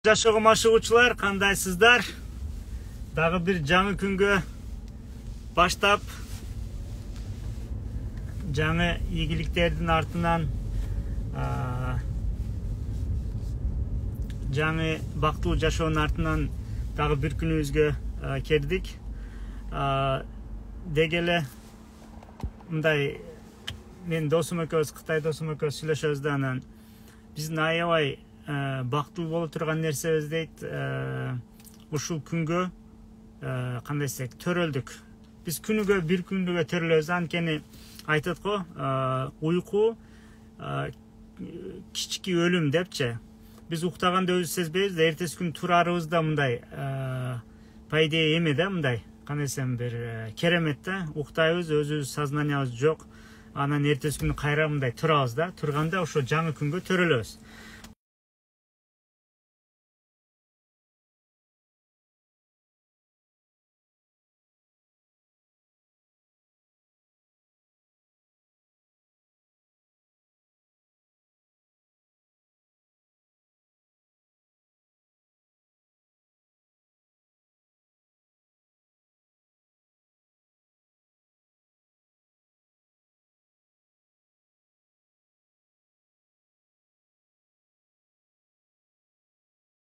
Жашоого машыгуучулар, кандайсыздар? Дагы бир жаңы күнгө баштап, жаңы ийгиликтердин артынан жаңы бактылуу жашоонун артынан дагы бир күнүбүзгө келдик. Дегеле мындай мен досум экөөбүз, Кытай досум экөөбүз сүйлөшөбүз да, анан биздин аябай бактылуу боло турган нерсебиз дейт. Ушул күнгө кандай десек төрөлдүк. Биз күнүгө бир күнгө төрөлөбүз. Анткени айтат го, уйку кички өлүм депчи. Биз уктаганда өзүбүз сезбейбиз да, эртеси күн турарыбыз да мындай по идее эме да, мындай кандай десем бир керемет да. Уктайбыз, өзүбүз сознаниябыз жок. Анан эртеси күнү кайра мындай турабыз да. Турганда ошо жаңы күнгө төрөлөбүз.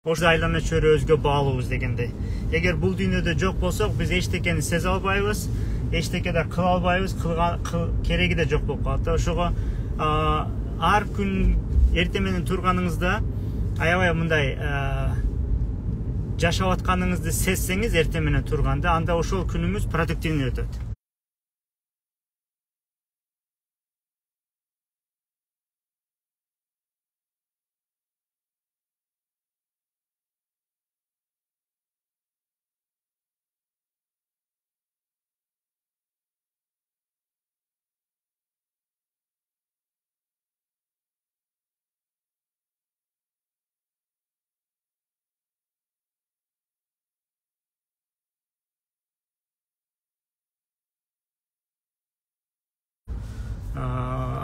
Ошо айлана чөйрө өзгө баалуубуз дегендей. Эгер бул дүйнөдө жок болсок, биз эчтекени сезе албайбыз, эчтеке да кыла албайбыз, кереги да жок болуп калат. Ошого ар күн эртең менен турганыңызда аябай мындай жашап атканыңызды сезсеңиз эртең менен турганда, анда ошол күнүңүз продуктивный өтөт.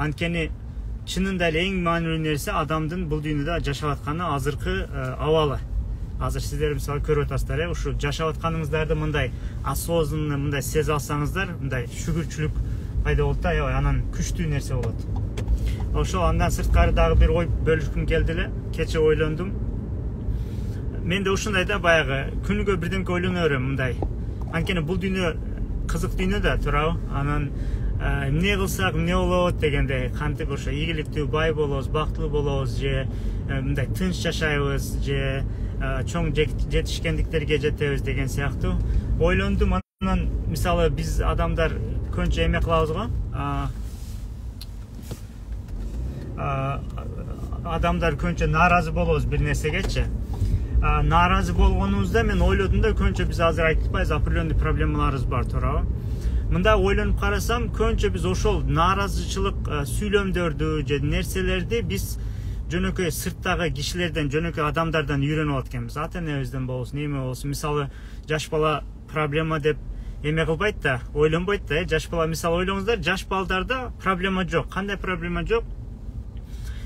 Анткени чынында эле эң маанилүү нерсе адамдын бул дүйнөдө жашап атканы азыркы абалы. Азыр сиздер мисалы көрүп атасыздар, ушу жашап атканыңыздарды мындай осознанно мындай сезе алсаңыздар, мындай шүгүрчүлүк пайда болот да, аябай анан күчтүү нерсе болот. Ошо андан сырткары дагы бир ой бөлүшкүм келди эле. Кече ойлондум. Менде ушундай да, баягы күнүгө бирдемке ойлоно берем мындай. Анткени бул дүйнө кызык дүйнө да, туурабы? Анан эмне кылсак эмне болот дегенде, кантип ошо ийгиликтүү, бай болобуз, бактылуу болобуз, же мындай тынч жашайбыз, же чоң жетишкендиктерге жетебиз деген сыяктуу ойлондум. Анан мисалы биз адамдар көбүнчө эме кылабыз го, адамдар көбүнчө нааразы болобуз бир нерсегечи. Нааразы болгонубузда мен ойлодум да, көбүнчө биз азыр айтып атпайбыз, определенный проблемаларыбыз бар, туурабы? Мында ойлонуп карасам, көбүнчө биз ошол нааразычылык сүйлөмдөрдү же нерселерди биз жөнөкөй сырттагы кишилерден, жөнөкөй адамдардан үйрөнүп алат экенбиз. Ата энебизден болсун, эме болсун. Мисалы жаш бала проблема деп эме кылбайт да, ойлонбойт да. Жаш бала, мисалы ойлоңуздар, жаш балдарда проблема жок. Кандай проблема жок?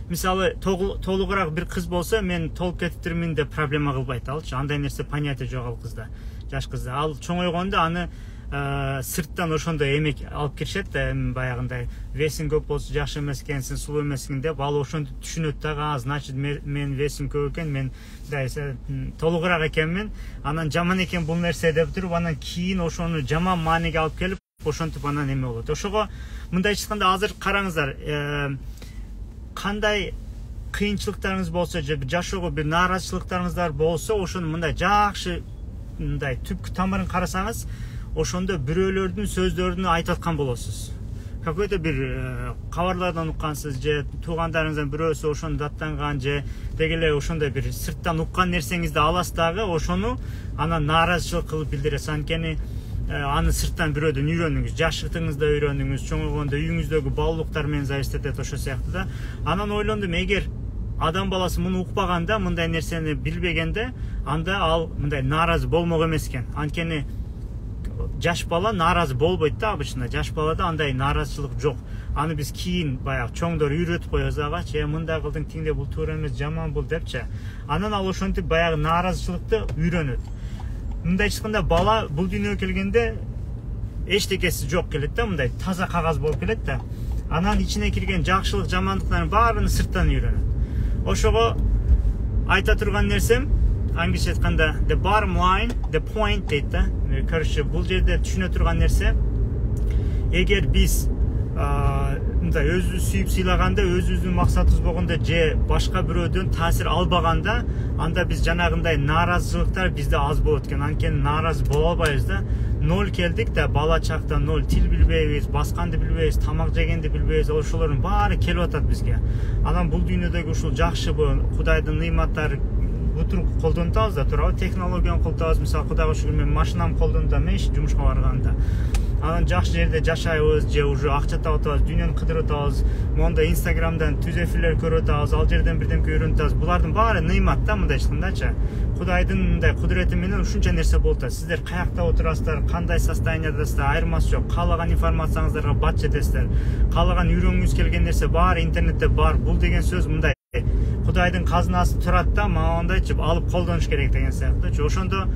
Мисалы толугураак бир кыз болсо, мен толуп кетиптирмин деп проблема кылбайт алчы. Андай нерсе понятие жок ал кызда, жаш кызда. Ал чоңойгондо аны сырттан ошондой эмек алып киришет да, баягындай весиң көп болсо жакшы эмес экенсиң, сулуу эмессиң деп, ал ошондо түшүнөт да, значит мен весим көп экен, мен толугураак экенмин, анан жаман экен бул нерсе деп туруп, анан кийин ошону жаман мааниге алып келип, ошентип анан эме болот. Ошого мындай айтканда, азыр караңыздар, кандай кыйынчылыктарыңыз болсо же жашоого бир нааразычылыктарыңыздар болсо, ошону мындай жакшы мындай түпкү тамырын карасаңыз, ошондо бирөөлөрдүн сөздөрүн айтып аткан болосуз. Какой-то бир кабарлардан уккансыз, же туугандарыңыздан бирөөсү ошону даттанган, же дегеле ошондой бир сырттан уккан нерсеңизди аласыз дагы, ошону анан нааразычылык кылып билдиресиз. Анткени аны сырттан бирөөдөн үйрөндүңүз, жаштыгыңызда үйрөндүңүз, чоңойгондо үйүңүздөгү баалуулуктар менен зависит этет, ошо сыяктуу да. Анан ойлондум, эгер адам баласы муну укпаганда, мындай нерсени билбегенде, анда ал мындай нааразы болмок эмес экен. Анткени жаш бала нааразы болбойт да обычно. Жаш балада андай нааразычылык жок. Аны биз кийин баягы чоңдор үйрөтүп коебуз агачы, мындай кылдың тиңде бул туура эмес, жаман бул депчи. Анан ал ошентип баягы нааразычылыкты үйрөнөт. Мындай айтканда бала бул дүйнөгө келгенде эчтекеси жок келет да, мындай таза кагаз болуп келет да. Анан ичине кирген жакшылык, жамандыктардын баарын сырттан үйрөнөт. Ошого айта турган нерсем, англисче айтканда the bottom line, the point дейт да. Короче, бул жерде түшүнө турган нерсе, эгер биз мындай өзүбүздү сүйүп сыйлаганда, өзүбүздүн максатыбыз болгондо же башка бирөөдөн таасир албаганда, анда биз жанагындай нааразычылыктар бизде аз болот экен. Анткени нааразы боло албайбыз да. Ноль келдик да, бала чакта ноль, тил билбейбиз, басканды билбейбиз, тамак жегенди билбейбиз. Ошолордун баары келип атат бизге. Анан бул дүйнөдөгү ушул жакшыбы, Кудайдын ныматтары бутур колдонуп атабыз да, туурабы? Технологияны колдонуп атабыз. Мисалы, Кудайга шүгүр, мен машинамды колдонуп атам, иш жумушка барганда. Анан жакшы жерде жашайбыз, же уже акча таап атабыз, дүйнөнү кыдырып атабыз, монда Инстаграмдан түз эфирлер көрүп атабыз, ал жерден бирдемке үйрөнүп атабыз. Булардын баары нымат да, мындай айткандачы. Кудайдын мындай кудурети менен ушунча нерсе болуп атат. Сиздер каякта отурасыздар, кандай состояниядасыздар, айырмасы жок. Каалаган информацияңыздарга бат жетесиздер. Каалаган үйрөнгүңүз келген нерсе бар, интернетте бар. Бул деген сөз мындай Кудайдын казынасы турат да, мындайчы алып колдонуш керек деген сыяктуу. Ошондо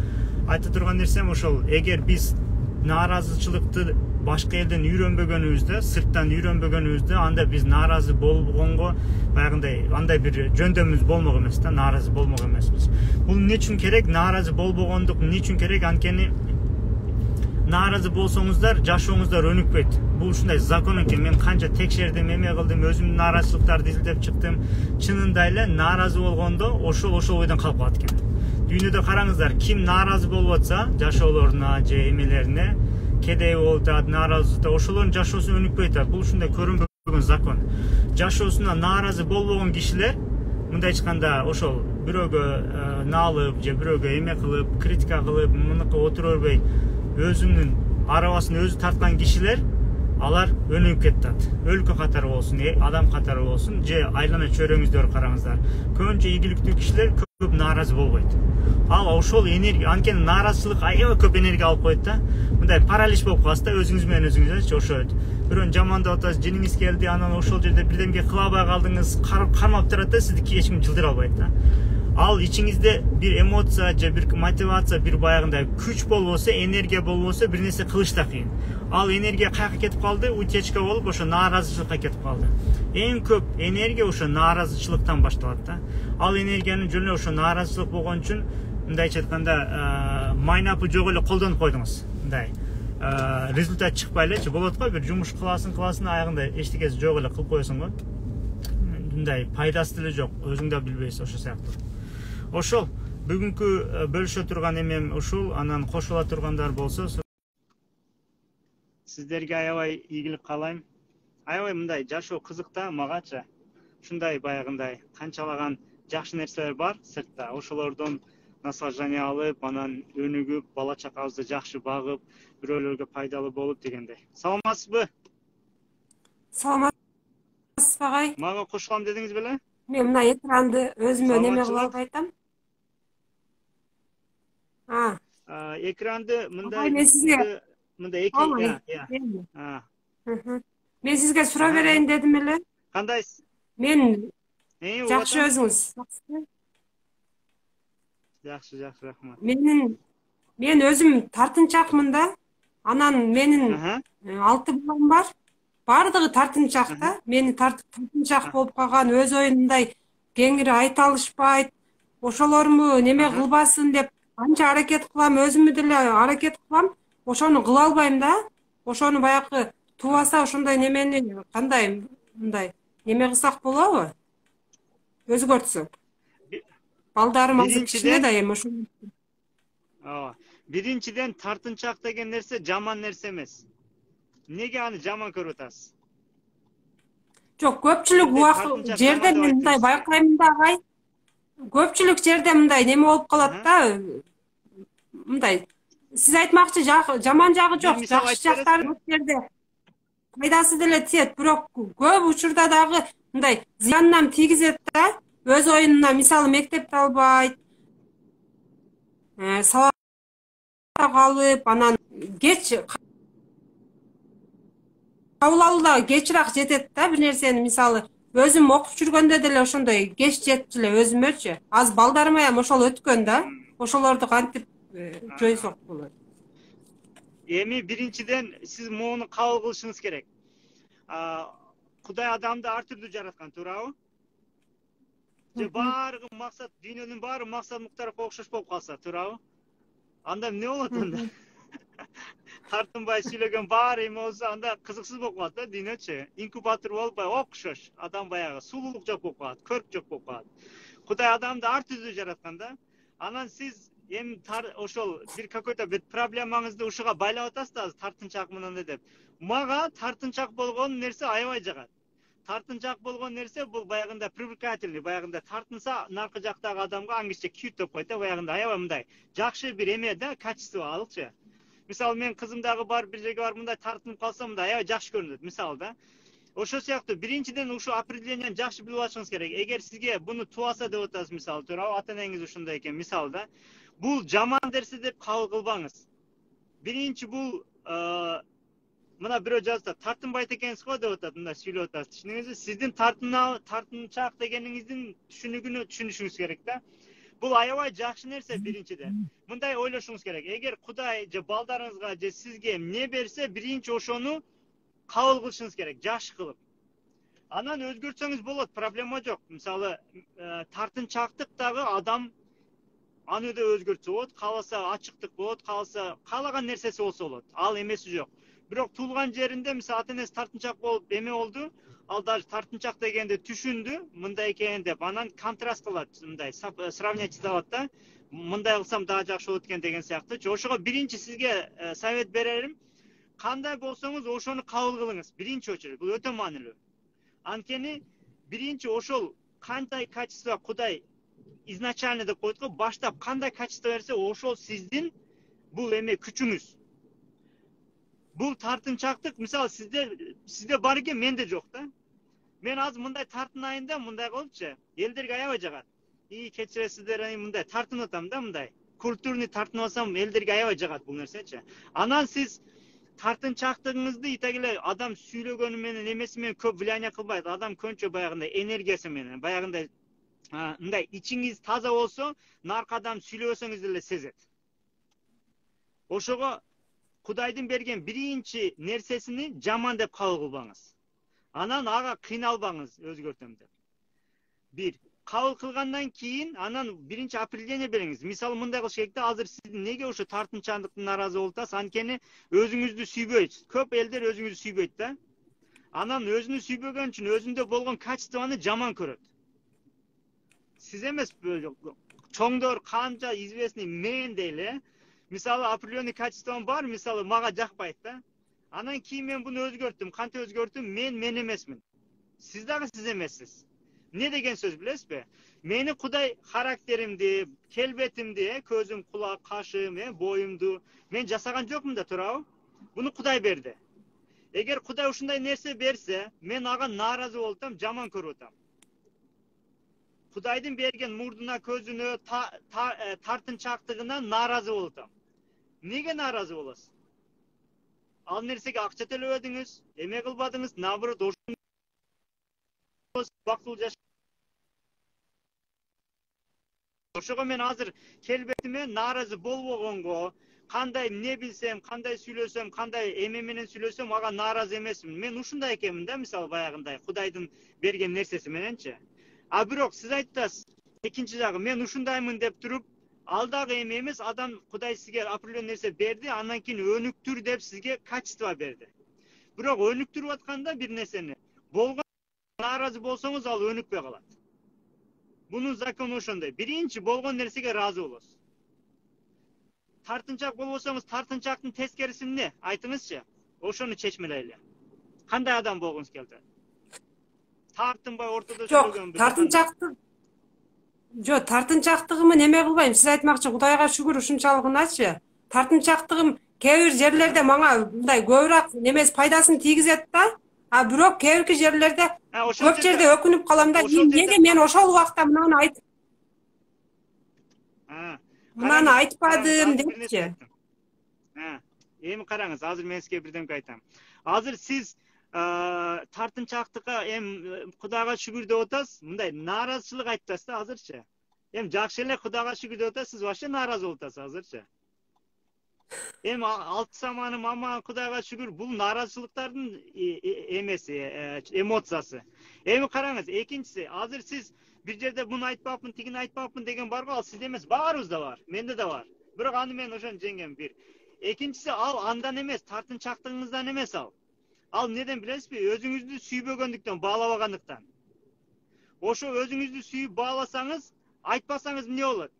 айта турган нерсем ошол, эгер биз нааразычылыкты башка элден үйрөнбөгөнүбүздө, сырттан үйрөнбөгөнүбүздө, анда биз нааразы болгонго баягындай андай бир жөндөмүбүз болмок эмес да, нааразы болмок эмеспиз. Бул эмне үчүн керек? Нааразы болбогондук эмне үчүн керек? Анткени нааразы болсоңуздар, жашооңуздар өнүкпөйт. Бул ушундай закон экен. Мен канча текшердим, эме кылдым, өзүмдүн нааразычылыктарды изилдеп чыктым. Чынында эле нааразы болгондо ошол бойдон калып калат экен. Дүйнөдө караңыздар, ким нааразы болуп атса, жашоолоруна же эмелерине кедей болуп атат, нааразы, ошолордун жашоосу өнүкпөй атат. Бул ушундай көрүнбөгөн закон. Жашоосуна нааразы болбогон кишилер, мындай айтканда, ошол бирөөгө наалып же бирөөгө эме кылып, критика кылып, мынакы отура бербей, өзүнүн арабасын өзү тарткан кишилер, алар өнүгүп кетет. Өлкө катары болсун, адам катары болсун, же айлана чөйрөңүздөргө караңыздар. Көбүнчө ийгиликтүү кишилер көп нааразы болбойт. Ал ошол энергия, анткени нааразычылык аябай көп энергия алып коет да. Мындай паралич болуп каласыз да, өзүңүз менен өзүңүз ошо. Бирөөнү жамандап атасыз, жиниңиз келди, анан ошол жерде бирдемге кыла албай калдыңыз, кармап турат да, сизди эч ким жылдыра албайт да. Ал ичиңизде бир эмоция же бир мотивация, бир баягындай күч болбосо, энергия болбосо, бир нерсе кылыш да кыйын. Ал энергия каяка кетип калды? Утечка болуп, ошо нааразычылыкка кетип калды. Эң көп энергия ошо нааразычылыктан башталат да. Ал энергияны жөн эле ошо нааразычылык болгон үчүн, мындайча айтканда, майнапы жок эле колдонуп койдуңуз. Мындай результат чыкпай элечи болот го, бир жумуш кыласың, аягында эчтекеси жок эле кылып коесуң го. Мындай пайдасы деле жок, өзүң да билбейсиң, ошо сыяктуу. Ошол бүгүнкү бөлүшө турган эмем ушул. Анан кошула тургандар болсо, сиздерге аябай ийгилик каалайм. Аябай мындай жашоо кызык да магачы. Ушундай баягындай канчалаган жакшы нерселер бар сыртта. Ошолордон наслаждение алып, анан өнүгүп, бала чакабызды жакшы багып, бирөөлөргө пайдалуу болуп дегендей. Саламатсызбы? Саламатсыз агай. Мага кошулам дедиңиз беле? Мен мына экранды өзүмө неме кылып алып айтам. Экранды мындай мындай мен сизге суроо берейин дедим эле. Кандайсыз? Мен жакшы, өзүңүз? Жакшы, рахмат. Мен өзүм тартынчакмын да. Анан менин 6 балам бар. Бардыгы тартынчак да. Мени тартынчак болуп калган, өз оюн мындай кеңири айта алышпайт. Ошолорму неме кылбасын деп анча аракет кылам, өзүмү деле аракет кылам. Ошону кыла албайм да. Ошону баягы тубаса ошондой немени кандай мындай неме кылсак болобу? Өзгөртсөк. Балдарым азыр кичине да эми ошо. Биринчиден тартынчак деген нерсе жаман нерсе эмес. Неге аны жаман көрүп атасыз? Жок, көпчүлүк убакыт жерде мен мындай байкайм да агай. Көпчүлүк жерде мындай неме болуп калат да. Мындай сиз айтмакчы жаман жагы жок, жакшы жактары көп жерде пайдасы деле тиет, бирок көп учурда дагы мындай зыянынан тийгизет да. Өз оюнуна мисалы мектепте албайт, сабак калып, анан geç кабыл алууда кечирээк жетет да бир нерсени мисалы өзүм окуп жүргөндө деле ошондой кеч жетчү эле өзүмөчү азыр балдарым эми ошол өткөн да ошолорду кантип жойсок болот эми биринчиден сиз муну кабыл кылышыңыз керек. Кудай адамды ар түрдүү жараткан, туурабы? Же баары максат, дүйнөнүн баары максат муктарга окшош болуп калса, туурабы? Анда эмне болот анда? Тартынбай сүйлөгөн баары эме болсо, анда кызыксыз болуп калат да дүйнөчү. Инкубатор болбой окшош, адам баягы сулуулук жок болуп калат, көрк жок болуп калат. Кудай адамды ар түрдүү жараткан да. Анан сиз эми ошол бир какой-то бир проблемаңызды ушуга байлап атасыз да, тартынчак менен деп. Мага тартынчак болгон нерсе аябай жагат. Тартынчак болгон нерсе бул баягында привлекательный, баягында тартынса наркы жактагы адамга аңгиче күйүтөп койт да, баягында аябай мындай жакшы бир эме да, качество алчы. Мисалы мен кызымдагы бар бир жерге барып мындай тартынып калсам, мындай аябай жакшы көрүнөт, мисалы да. Ошол сыяктуу биринчиден ушу определенияны жакшы билип алышыңыз керек. Эгер сизге буну тубаса деп атасыз, мисалы, туурабы, ата-энеңиз ушундай экен, мисалы да. Бул жаман нерсе деп кабыл кылбаңыз. Биринчи бул мына бирөө жазса, тартынбайт экенсиз го деп атат, мындай сүйлөп атасыз. Түшүнүңүзбү? Сиздин тартынчак дегениңиздин түшүнүгүнү түшүнүшүңүз керек да. Бул аябай жакшы нерсе биринчиден. Мындай ойлошуңуз керек. Эгер Кудай же балдарыңызга же сизге эмне берсе, биринчи ошону кабыл кылышыңыз керек, жакшы кылып. Анан өзгөртсөңүз болот, проблема жок. Мисалы, тартынчактык дагы адам аны да өзгөртсө болот, кааласа ачыктык болот, кааласа каалаган нерсеси болсо болот. Ал эмеси жок. Бирок туулган жеринде мисалы ата-энеси тартынчак болуп эме болду, ал даже тартынчак дегенди түшүндү, мындай экен деп, анан контраст кылат, мындай сравнять кылат да. Мындай кылсам дагы жакшы болот экен деген сыяктуу. Ошого биринчи сизге совет берерим, кандай болсоңуз ошону кабыл кылыңыз. Биринчи очередь, бул өтө маанилүү. Анткени биринчи ошол кандай качество Кудай изначально деп койдук го, баштап кандай качество берсе, ошол сиздин бул эме күчүңүз. Бул тартынчактык, мисалы сизде бар экен, менде жок да. Мен азыр мындай тартынайын да, мындай кылыпчы, элдерге аябай жагат. Кечиресиздер, мындай тартынып атам да, мындай. Культурный тартынып алсам, элдерге аябай жагат бул нерсечи. Анан сиз тартынчактыгыңызды итегиле адам сүйлөгөнү менен эмеси менен көп влияние кылбайт. Адам көбүнчө баягындай энергиясы менен, баягындай мындай ичиңиз таза болсо, наркы адам сүйлөсөңүз деле сезет. Ошого Кудайдын берген биринчи нерсесини жаман деп кабыл кылбаңыз. Анан ага кыйналбаңыз, өзгөртөм деп. Бир, кабыл кылгандан кийин анан биринчи определение бериңиз. Мисалы мындай кылыш керек да, азыр сиз неге ошо тартынчандыктан наразы болуп атасыз? Анткени өзүңүздү сүйбөйсүз. Көп элдер өзүңүздү сүйбөйт да. Анан өзүнү сүйбөгөн үчүн өзүндө болгон качествону жаман көрөт. Сиз эмес, чоңдор канча известный мен дейле, мисалы определенный качеством бар, мисалы мага жакпайт да. Анан кийин мен буну өзгөрттүм. Кантип өзгөрттүм? Мен эмесмин. Сиз дагы сиз эмессиз. Не деген сөз билесизби? Мени Кудай характеримди, келбетимди, көзүм, кулак, кашым, боюмду мен жасаган жокмун да, туурабы? Буну Кудай берди. Эгер Кудай ушундай нерсе берсе, мен ага нааразы болуп атам, жаман көрүп атам. Кудайдын берген мурдуна, көзүнө, тартынчактыгына нааразы болуп атам. Неге нааразы болосуз? Ал нерсеге акча төлөбөдүңүз, эме кылбадыңыз, наоборот, бактылуу жаш. Ошого мен азыр келбетиме нааразы болбогонго, кандай эмне билсем, кандай сүйлөсөм, кандай эме менен сүйлөсөм, ага нааразы эмесмин. Мен ушундай экенмин да, мисалы баягындай, Кудайдын берген нерсеси мененчи. А бирок сиз айтасыз, экинчи жагы, мен ушундаймын деп туруп, ал дагы эме эмес, адам Кудай сизге определенный нерсе берди, андан кийин өнүктүр деп сизге качество берди. Бирок өнүктүрүп атканда бир нерсени, болгон нааразы болсоңуз, ал өнүкпөй калат. Бунун закону ошондой. Биринчи болгон нерсеге ыраазы болосуз. Тартынчак болбосоңуз, тартынчактын тескериси эмне? Айтыңызчы. Ошону чечмелейли. Кандай адам болгуңуз келди? Тартынбай ортодо сүйлөгөн. Жок, тартынчактыгымы неме кылбайм. Сиз айтмакчы, Кудайга шүгүр ушунчалыгыначы. Тартынчактыгым кээ бир жерлерде мага мындай көбүрөөк немес пайдасын тийгизет да. А бирок кээ бир жерлерде көп жерде өкүнүп калам да. Неге мен ошол убакта мынаны айтпадым депчи. Эми караңыз, азыр мен сизге бирдемке айтам. Азыр сиз тартынчаактыкка Кудайга шүгүр деп атасыз, мындай нааразычылык айтып атасыз да азырчы. Жакшы эле Кудайга шүгүр деп атасыз, сиз вообще нааразы болуп атасыз азырчы. Алты саманы мама Кудайга шүгүр, бул нааразычылыктардын эмеси, эмоциясы. Эми караңыз, экинчиси, азыр сиз бир жерде муну айтпапмын, тигини айтпапмын деген бар го, ал сизде эмес, баарыбызда бар, менде да бар. Бирок аны мен ошону жеңем бир. Экинчиси, ал андан эмес, тартынчактыгыңыздан эмес ал. Ал неден билесизби? Өзүңүздү сүйбөгөндүктөн, баалабагандыктан. Ошо өзүңүздү сүйүп бааласаңыз, айтпасаңыз эмне болот?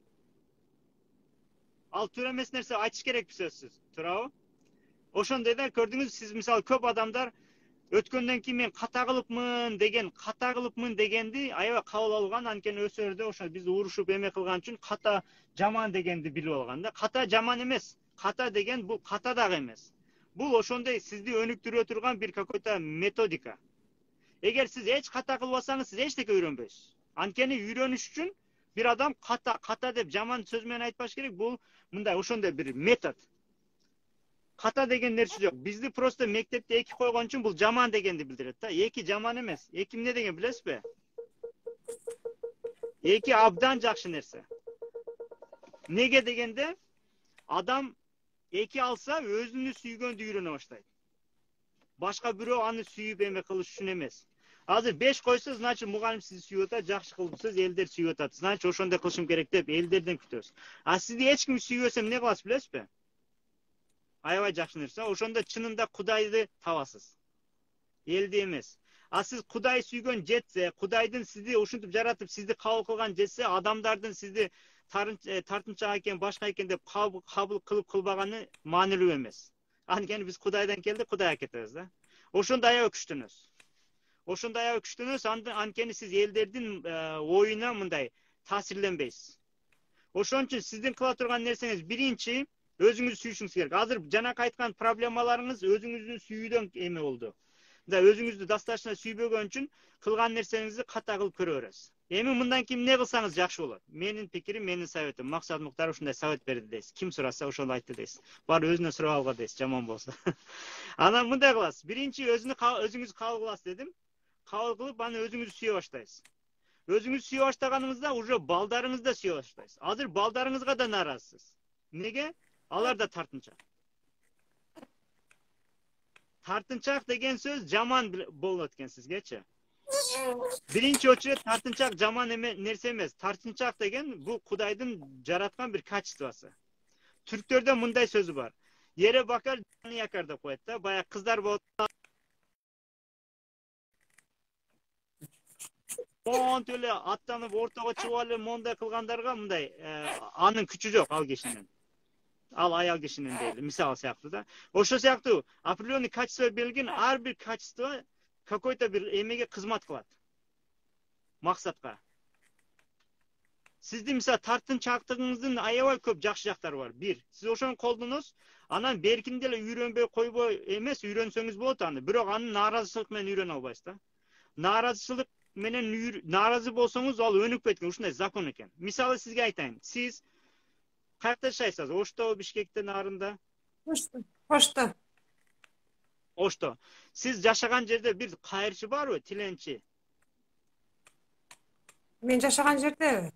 Ал туура эмес нерсе айтыш керек сөзсүз, туурабы? Ошондой да көрдүңүз, сиз мисалы көп адамдар өткөндөн кийин мен ката кылыпмын дегенди аябай кабыл алган, анткени өсөрдө ошо биз урушуп эме кылган үчүн ката жаман дегенди билип алган да. Ката жаман эмес. Ката деген бул ката дагы эмес. Бул ошондой сизди өнүктүрө турган бир какой-то методика. Эгер сиз эч ката кылбасаңыз, сиз эчтеке үйрөнбөйсүз. Анткени үйрөнүш үчүн бир адам ката деп жаман сөз менен айтпаш керек. Бул мындай ошондой бир метод. Ката деген нерсе жок. Бизди просто мектепте 2 койгон үчүн бул жаман дегенди билдирет да. 2 жаман эмес. 2 эмне деген билесизби? 2 абдан жакшы нерсе. Неге дегенде, адам 2 алса өзүнү сүйгөндү үйрөнө баштайт. Башка бирөө аны сүйүп эме кылыш үчүн эмес. Азыр 5 койсо, значит мугалим сизди сүйүп атат, жакшы кылыпсыз, элдер сүйүп атат. Значит ошондой кылышым керек деп элдерден күтөбүз. А сизди эч ким сүйбөсө эмне кыласыз билесизби? Аябай жакшы нерсе. Ошондо чынында Кудайды табасыз. Элди эмес. А сиз Кудай сүйгөн жетсе, Кудайдын сизди ушинтип жаратып, сизди кабыл кылган жетсе, адамдардын сизди тартынчак экен, башка экен деп кабыл кылып кылбаганы маанилүү эмес. Анткени биз Кудайдан келдик, Кудайга кетебиз да. Ошондо аябай күчтөнөбүз. Анткени сиз элдердин оюна мындай таасирленбейсиз. Ошон үчүн сиздин кыла турган нерсеңиз биринчи өзүңүздү сүйүшүңүз керек. Азыр жанакы айткан проблемаларыңыз өзүңүздү сүйүүдөн эме болду. Өзүңүздү достаточно сүйбөгөн үчүн кылган нерсеңизди ката кылып көрө бересиз. Эми мындан кийин эмне кылсаңыз жакшы болот? Менин пикирим, менин советим. Максат Муктар ушундай совет берди дейсиз. Ким сураса ошону айтты дейсиз. Баары өзүнөн сурап алга дейсиз, жаман болсо. Анан мындай кыласыз. Биринчи өзүңүз кабыл кыласыз дедим. Кабыл кылып, аны өзүңүздү сүйө баштайсыз. Өзүңүздү сүйө баштаганыңызда уже балдарыңызды да сүйө баштайсыз. Азыр балдарыңызга да нааразысыз. Неге? Алар да тартынчак. Тартынчак деген сөз жаман болот экен сизгечи. Биринчи очередь тартынчак жаман нерсе эмес. Тартынчак деген бул Кудайдын жараткан бир качествосы. Түрктөрдө мындай сөзү бар. Ере бакар, жаны якар деп коет да. Бая кыздар болот. Монтип эле аттанып ортого чыгып эле мондай кылгандарга мындай анын күчү жок ал кишинин. Ал аял кишинин дейли, мисал сыяктуу да. Ошо сыяктуу определенный качество берилген, ар бир качество какой-то бир эмеге кызмат кылат. Максатка. Сиздин мисалы тартынчактыгыңыздын аябай көп жакшы жактары бар. Бир, сиз ошону колдоносуз, анан беркинде эле үйрөнбөй койбой эмес, үйрөнсөңүз болот аны. Бирок аны нааразычылык менен үйрөнө албайсыз да. Нааразычылык менен нааразы болсоңуз, ал өнүкпөйт экен, ушундай закон экен. Мисалы сизге айтайын. Сиз каякта жашайсыз? Ошто, Бишкектин нарында? Ошто. Ошто. Сиз жашаган жерде бир кайырчы барбы, тиленчи? Мен жашаган жерде.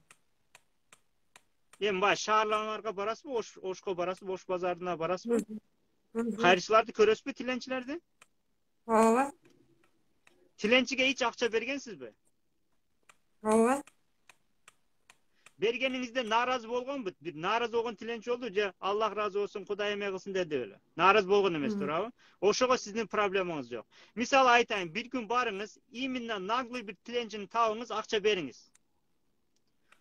Эми бай шаарларга барасызбы? Ошко барасызбы? Ош базарына барасызбы? Кайырчыларды көрөсүзбү, тиленчилерди? Ооба. Тиленчиге эч акча бергенсизби? Ооба. Бергениңизде нааразы болгонбу? Бир нааразы болгон тиленчи болду же Аллах ыраазы болсун, Кудай эме кылсын деди эле. Нааразы болгон эмес, туурабы? Ошого сиздин проблемаңыз жок. Мисалы айтайын, бир күн барыңыз, именно наглый бир тиленчини табыңыз, акча бериңиз.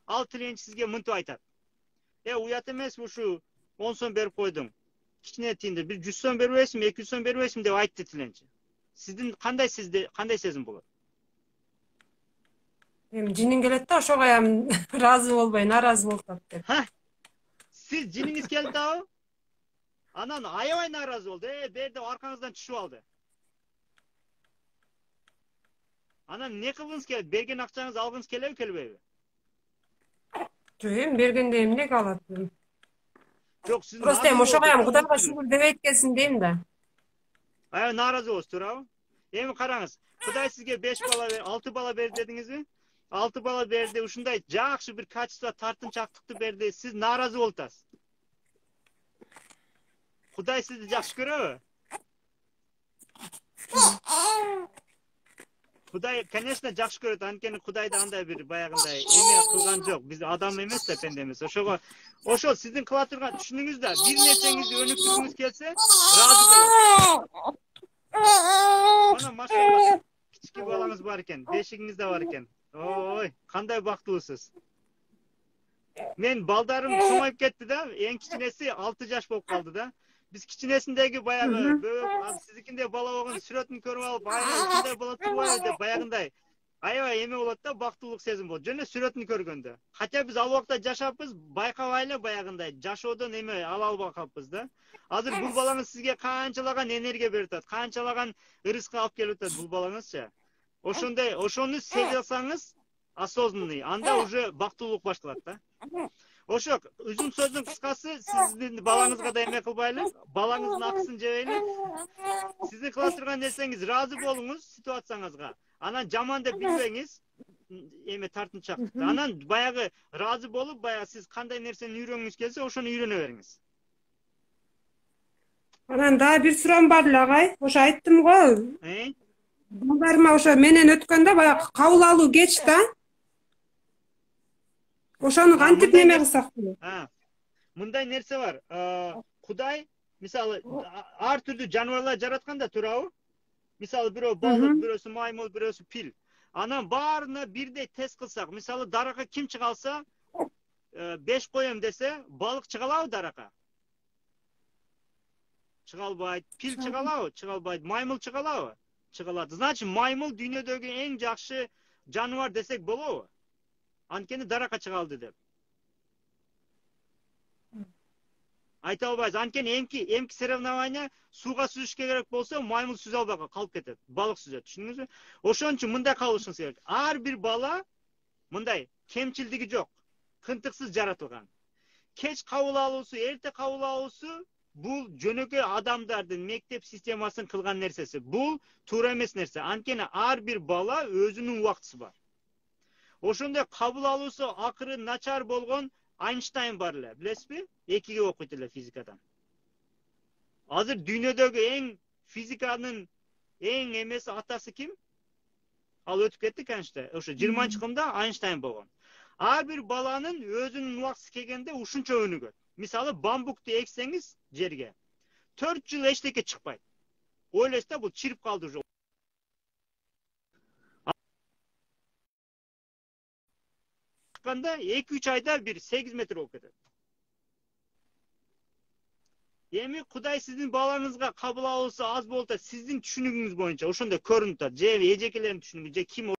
Ал тиленчи сизге мынтип айтат. Уят эмеспи ушу 10 сом берип койдуң. Кичине тиинди, бир 100 сом бербейсиңби, 200 сом бербейсиңби деп айтты тиленчи. Сиздин кандай сезим болот? Эми жинин келет да, ошого эми ыраазы болбой, нааразы болуп атат деп. Сиз жиниңиз келди дабы? Анан аябай нааразы болду. Бер деп аркаңыздан түшүп алды. Анан не кылгыңыз келет? Берген акчаңызды алгыңыз келеби, келбейби? Жок, бергенде эмнеге алат? Жок, сиз Просто наразы ошого болуп Кудайга туруңуз. шүгүр деп айткенсиң дейм да. Ая наразы болосуз, туурабы? Эми караңыз, Кудай сизге 5 бала, 6 бала берди дедиңизби? 6 бала берди, ушундай жакшы бир качество, тартынчактыкты берди. Сиз наразы болуп атасыз. Кудай сизди жакшы көрөбү? Кудай, конечно, жакшы көрөт. Анткени Кудайда андай бир баягындай эме кылган жок. Биз адам эмес да, пенде эмес. Ошого сиздин кыла турган түшүнүңүздө бир нерсеңизди өнүктүргүңүз келсе, ыраазы болот. Мына машалла, кички балаңыз бар экен, бешигиңиз да бар экен. Ой, кандай бактылуусуз. Мен балдарым чоңоюп кетти да, эң кичинеси 6 жаш болуп калды да. Биз кичинесиндеги баягы бөбөк, сиздикиндей бала болгон сүрөтүн көрүп алып, аябай ушундай бала турбайбы деп баягындай аябай эме болот да, бактылуулук сезим болот. Жөн эле сүрөтүн көргөндө. Хотя биз ал убакта жашаппыз, байкабай эле баягындай жашоодон эме ала албай калыппыз да. Азыр бул балаңыз сизге канчалаган энергия берип атат, канчалаган ырыска алып келип атат бул балаңызчы. Ошону сезе алсаңыз, осознанный, анда уже бактылуулук башталат да. Ошо uzun сөздүн кыскасы, сиздин балаңызга да эме кылбайлы, балаңыздын акысын жебейли. Сиздин кыла турган нерсеңиз ыраазы болуңуз ситуацияңызга. Анан жаман деп билбеңиз, эме тартынчактыкты. Анан баягы ыраазы болуп, баягы сиз кандай нерсени үйрөнгүңүз келсе, ошону үйрөнө бериңиз. Анан дагы бир суроом бар эле агай. Ошо айттым го. Балдарыма ошо менен өткөндө баягы кабыл алуу кеч да. Ошону кантип неме кылсак болот? Мындай нерсе бар. Кудай, мисалы, ар түрдүү жаныбарлар жараткан да, туурабы? Мисалы, бирөө балык, бирөөсү маймыл, бирөөсү пил. Анан баарына бирдей тест кылсак, мисалы, даракка ким чыга алса, 5 коем десе, балык чыга алабы даракка? Чыга албайт. Пил чыга алабы? Чыга албайт. Маймыл чыга алабы? Чыга алат. Значит, маймыл дүйнөдөгү эң жакшы жаныбар десек болобу? Анткени даракка чыга алды деп. Айта албайбыз. Анткени эмки соревнование сууга сүзүшкө керек болсо, маймыл сүзө албай калып кетет. Балык сүзөт. Түшүндүңүзбү? Ошон үчүн мындай кабылышыңыз керек. Ар бир бала мындай кемчилдиги жок, кынтыксыз жаратылган. Кеч кабыл алуусу, эрте кабыл алуусу бул жөнөкөй адамдардын мектеп системасын кылган нерсеси. Бул туура эмес нерсе. Анткени ар бир бала өзүнүн убактысы бар. Ошондой кабыл алуусу акыры начар болгон Айнштайн бар эле, билесизби? 2-ге окуйт эле физикадан. Азыр дүйнөдөгү эң физиканын эң эмеси атасы ким? Ал өтүп кетти, конечно. Ошо 20-кылымда Айнштайн болгон. Ар бир баланын өзүнүн убактысы келгенде ушунча өнүгөт. Мисалы, бамбукту эксеңиз жерге 4 жыл эчтеке чыкпайт. Ойлойсуз да, бул чирип калды уже. 2-3 айда bir 8 метр болуп кетет. Эми Кудай сиздин балаңызга кабыл алуусу аз болуп, сиздин түшүнүгүңүз боюнча ошондой көрүнүп атат. Же эжекелердин түшүнүгү, же ким